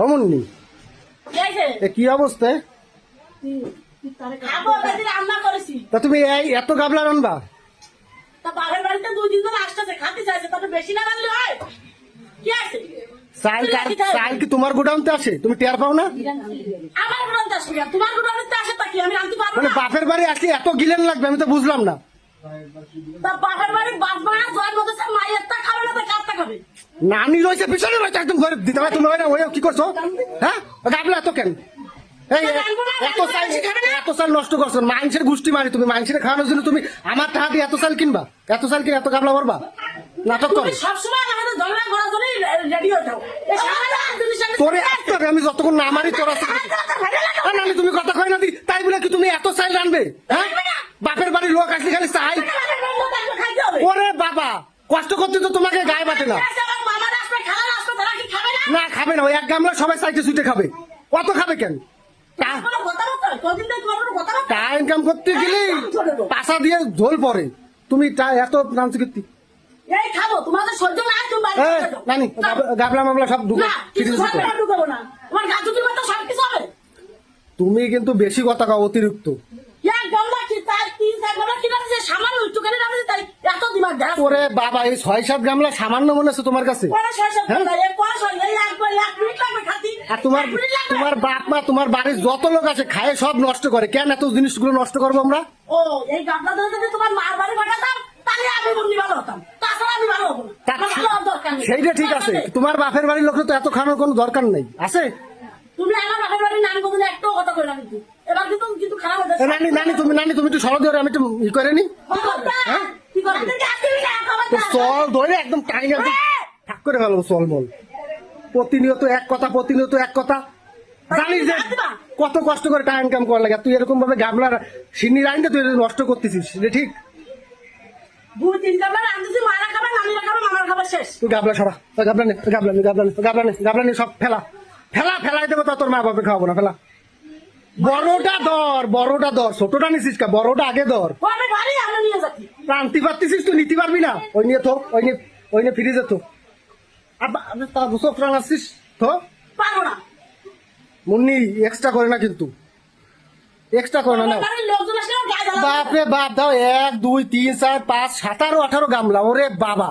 অমনি কি অবস্থা? তা তুমি এই এত গাবলা রান্না? চাল কি তোমার গোডাউনতে আসে? তুমি টের পাও না? মানে বাপের বাড়ি আসলে এত গিলেন লাগবে? আমি তো বুঝলাম না। নানি রয়েছে পিছনে রয়েছে একদম ঘরে দিতে হয়। তুমি ওই কি করছো? হ্যাঁ গাবলা এত কেন? এত চাল নষ্ট করছো, মানুষের গোষ্ঠী মারি। তুমি মানুষের খাওয়ানোর জন্য তুমি আমার টাকা দিয়ে এত চাল কিনবা? এত চাল কিনে এত গাবলা করবা? নাটক করো। তোরে আমি যতক্ষণ না মারি তোরা নানি তুমি কথা কয় না দি, তাই বলে কি তুমি এত চাল রানবে? হ্যাঁ বাপের বাড়ির লোক আসলে খালি চাই। ওরে বাবা, কষ্ট করতে তো তোমাকে গায়ে বাটে না। না খাবে না, ওই এক গামলা সবাই চাইতে ছুটে খাবে। কত খাবে কেন? টা ইনকাম করতে গেলে পাশা দিয়ে ঝোল পড়ে। তুমি এত নামছো কীর্তি নানি গাবলা মামলা সব তুমি কিন্তু বেশি কথা কও, অতিরিক্ত। ওরে বাবা, এই 6-7 গামলা সামান্য মনে আছে তোমার কাছে? আর তোমার বাপ মা তোমার বাড়ির যত লোক আছে খায় সব নষ্ট করে। কেন এত জিনিসগুলো নষ্ট করবো আমরা? সেইটা ঠিক আছে, তোমার বাপের বাড়ির লোক তো এত খানোর কোনো দরকার নেই আছে। নানি তুমি একটু সরল ধরে, আমি একটু ই করে নি চল ধরে একদম টাইম একদম ঠাক করে ফেলবো। চল বল প্রতিনিয়ত এক কথা, প্রতিনিয়ত এক কথা। জানিস যে কত কষ্ট করে টাকা ইনকাম করার লাগে, তুই এরকম ভাবে গামলার সিন্নি রাইনটা তুই নষ্ট করতেছিস। সেটা ঠিক? তুই গাবলা সরা, গাবলা নে, গাবলা নে, গাবলা নে, গাবলা নে, গাবলা নে, সব ফেলাই দেবো। তা তোর মা বাপে খাওয়াবো না, ফেলা। বড়টা ধর, ছোটটা নিছিস কা? বড়টা আগে ধর। আনতে পারতেছিস তুই, নিতে পারবি না? ওই নিয়ে তো ওই নিয়ে ফিরে যেত। প্রাণ আসছিস তো মুন্নি, এক্সট্রা করে না কিন্তু, এক্সট্রা করে না। বাপরে বাপ, দাও 1 2 3 4 5 17 18 গামলা। ওরে বাবা,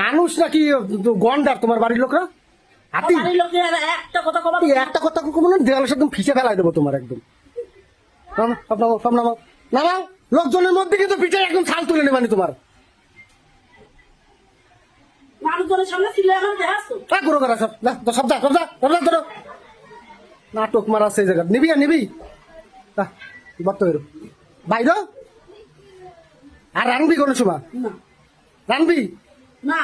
মানুষ নাকি গন্ডার তোমার বাড়ির লোকরা? হাতি একটা কথা দেওয়ালের সাথে ফিসে ফেলাই দেবো তোমার একদম। নামাও, লোকজনের মধ্যে কিন্তু পিঠে একদম ছাল তুলে নেবানি তোমার। নাটক মারা সেই জায়গা নিবি বাইর আর রানবি কোন সময়? রানবি না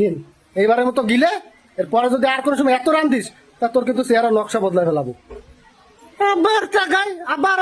গেল এইবারের মতো গিলে, এরপরে যদি আর কোন সময় এত রান্ধিস তা তোর কিন্তু চেহারা নকশা বদলায় ফেলাবো। আবার টাকায় আবার